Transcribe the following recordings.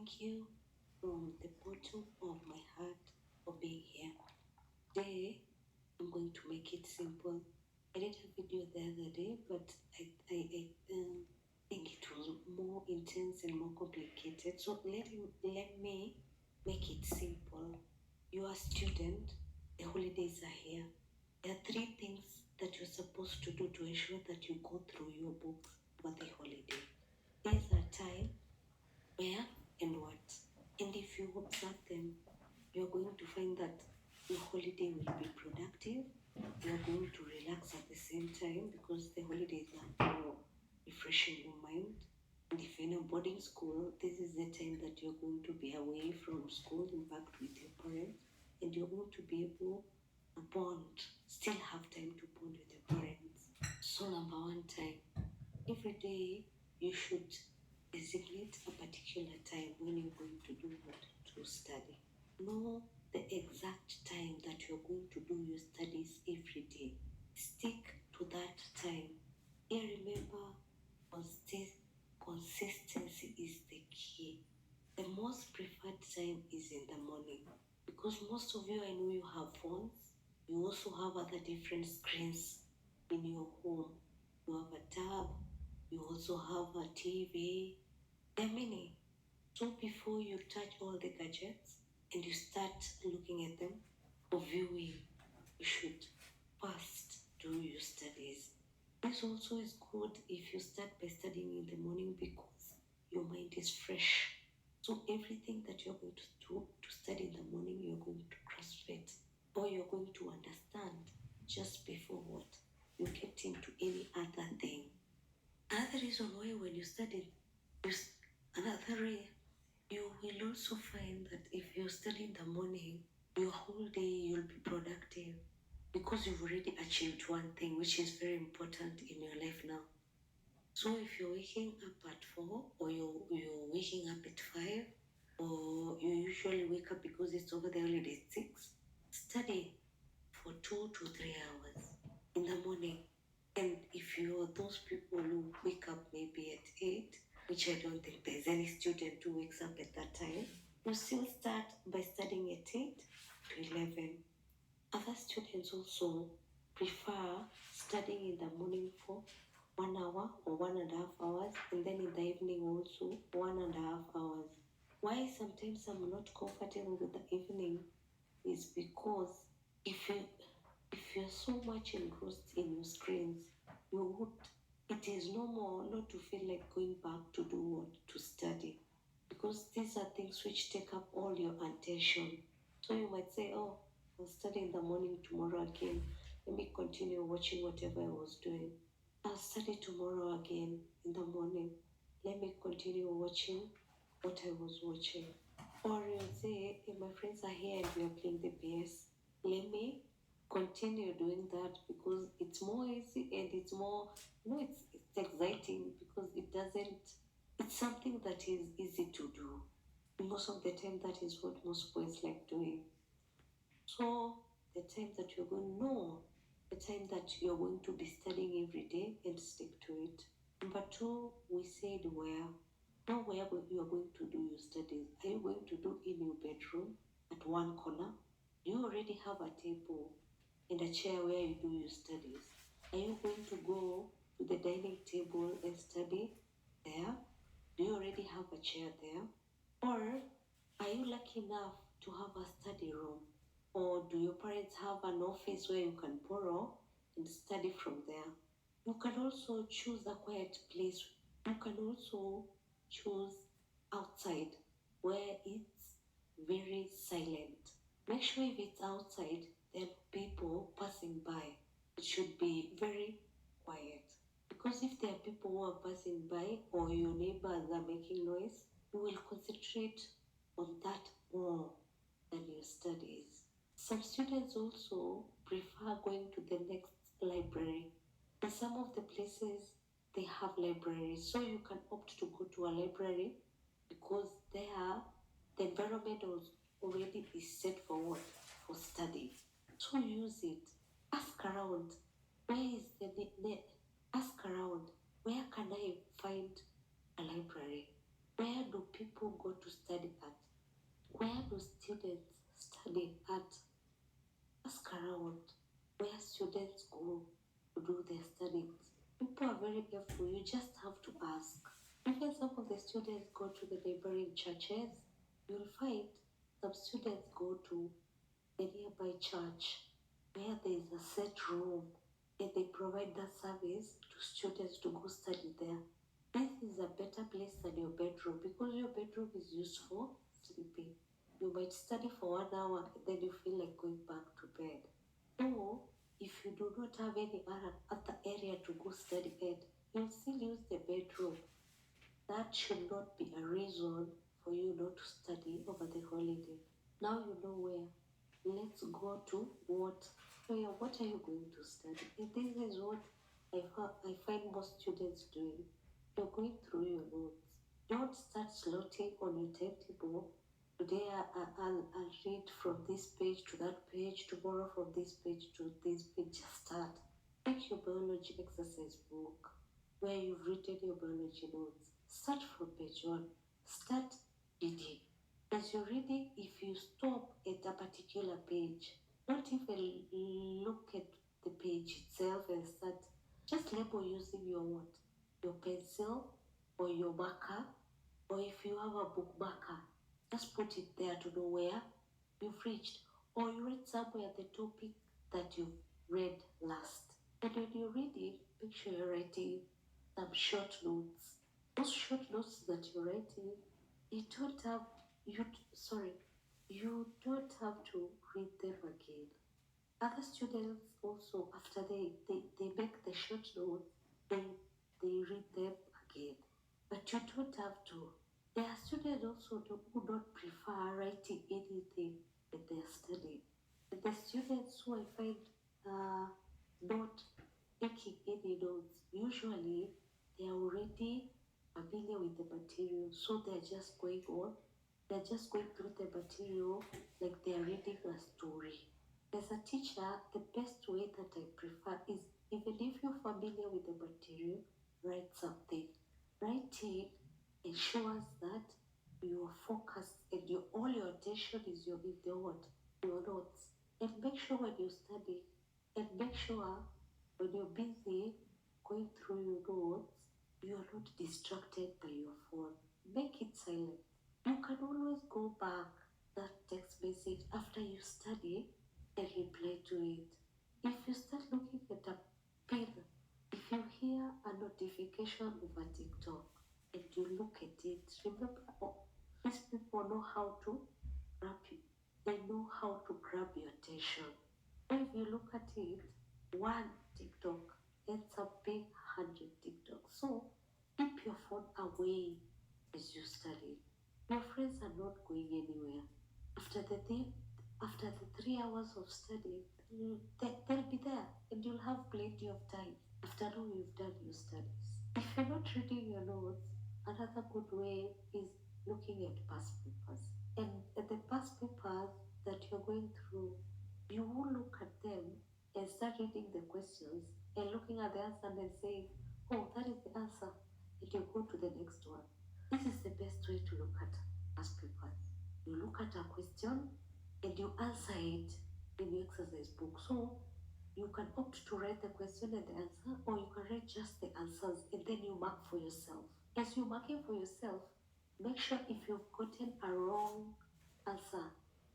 Thank you from the bottom of my heart for being here. Today, I'm going to make it simple. I did a video the other day, but I think it was more intense and more complicated. So let me make it simple. You are a student. The holidays are here. There are 3 things that you're supposed to do to ensure that you go through your books for the holiday. These are time, where, and what. And if you observe them, you're going to find that your holiday will be productive. You're going to relax at the same time because the holidays are for refreshing your mind. And if you're in a boarding school, this is the time that you're going to be away from school, in fact, with your parents, and you're going to be able to bond, still have time to bond with your parents. So number 1, time. Every day you should designate a particular time when you're going to do what? To study. Know the exact time that you're going to do your studies every day. Stick to that time. Here, remember, consistency is the key. The most preferred time is in the morning because most of you, I know you have phones. You also have other different screens in your home. You have a tab. You also have a TV. There are many. So before you touch all the gadgets and you start looking at them or viewing, you should first do your studies. This also is good if you start by studying in the morning because your mind is fresh. So everything that you're going to do to study in the morning, you're going to grasp it, or you're going to understand just before what? You get into any other thing. Another reason why when you study, you will also find that if you study in the morning, your whole day you'll be productive because you've already achieved one thing which is very important in your life now. So if you're waking up at 4 or you're waking up at 5 or you usually wake up because it's over the holiday 6, study for 2 to 3 hours in the morning. And if you're those people who wake up maybe at 8, which I don't think there's any student who wakes up at that time, you still start by studying at 8 to 11. Other students also prefer studying in the morning for 1 hour or 1.5 hours, and then in the evening also 1.5 hours. Why sometimes I'm not comfortable with the evening is because if you're so much engrossed in your screens, it is normal not to feel like going back to do what? To study. Because these are things which take up all your attention. So you might say, oh, I'll study in the morning tomorrow again. Let me continue watching whatever I was doing. I'll study tomorrow again in the morning. Let me continue watching what I was watching. Or you'll say, hey, my friends are here and we are playing the PS. Let me continue doing that because it's more easy and it's more, it's exciting because it's something that is easy to do. Most of the time, that is what most boys like doing. So the time that you're going to be studying every day and stick to it. Number 2, we said where. Now where you are going to do your studies. Are you going to do in your bedroom at one corner? Do you already have a table and a chair where you do your studies? Are you going to go to the dining table and study there? Do you already have a chair there? Or are you lucky enough to have a study room? Or do your parents have an office where you can borrow and study from there? You can also choose a quiet place. You can also choose outside where it's very silent. Make sure if it's outside, there are people passing by. It should be very quiet. Because if there are people who are passing by or your neighbors are making noise, you will concentrate on that more than your studies. Some students also prefer going to the next library. In some of the places, they have libraries, so you can opt to go to a library because there the environment already is set for what? For study. So use it. Ask around. Ask around. Where can I find a library? Where do people go to study art? Where do students study art? Ask around where students go to do their studies. People are very careful. You just have to ask. Even some of the students go to the neighboring churches. You'll find some students go to a nearby church where there is a set room and they provide that service to students to go study there. This is a better place than your bedroom because your bedroom is used for sleeping. You might study for 1 hour and then you feel like going back to bed. Or if you do not have any other area to go study at, you'll still use the bedroom. That should not be a reason for you not to study over the holiday. Now you know where. Let's go to what are you going to study? And this is what I find most students doing. You're going through your notes. Don't start slotting on your timetable. Today I'll read from this page to that page, tomorrow from this page to this page. Just start. Take your biology exercise book where you've written your biology notes. Start from page 1. Start reading. As you're reading, if you stop at a particular page, don't even look at the page itself and start. Just label using your what? Your pencil or your marker, or if you have a book marker, just put it there to know where you've reached. Or you read somewhere the topic that you've read last. And when you read it, make sure you're writing some short notes. Those short notes that you're writing, you don't have to read them again. Other students also, after they make the short notes, they read them again. But you don't have to. There are students also who don't prefer writing anything when they're studying. And the students who I find not taking any notes, usually they are already familiar with the material, so they're just going through the material like they're reading a story. As a teacher, the best way that I prefer is, even if you're familiar with the material, write something. Writing ensures that you are focused and all your attention is in your notes. And make sure when you study, and make sure when you're busy going through your notes, you are not distracted by your phone. Make it silent. You can always go back that text message after you study and reply to it. If you start looking at a pin, if you hear a notification over TikTok and you look at it, remember, these people know how to grab you. They know how to grab your attention. If you look at it, one TikTok ends up being 100 TikTok. So keep your phone away as you study. Your friends are not going anywhere. After the 3 hours of study, they'll be there and you'll have plenty of time after all you've done your studies. If you're not reading your notes, another good way is looking at past papers. And at the past papers that you're going through, you will look at them and start reading the questions and looking at the answer and saying, oh, that is the answer. And you go to the next one. This is the best way to look at past papers. You look at a question and you answer it in the exercise book. So you can opt to write the question and the answer, or you can write just the answers and then you mark for yourself. As you're marking for yourself, make sure if you've gotten a wrong answer,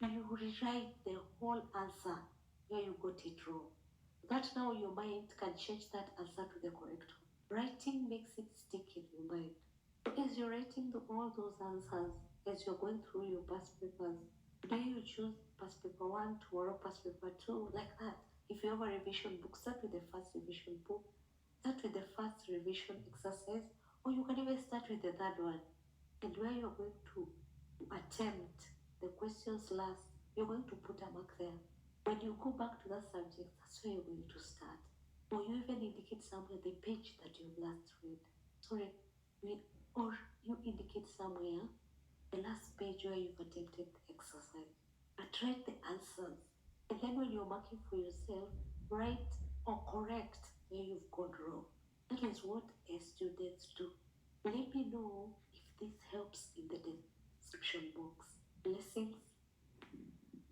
you rewrite the whole answer where you got it wrong. That now your mind can change that answer to the correct one. Writing makes it stick in your mind. As you're writing all those answers, as you're going through your past papers, today you choose past paper 1, tomorrow past paper 2, like that. If you have a revision book, start with the first revision book, start with the first revision exercise, or you can even start with the third one. And where you're going to attempt the questions last, you're going to put a mark there. When you go back to that subject, that's where you're going to start. Or you even indicate somewhere the page that you've last read. Or you indicate somewhere the last page where you've attempted the exercise. But write the answers. And then when you're marking for yourself, write or correct where you've gone wrong. That is what students do. Let me know if this helps in the description box. Blessings.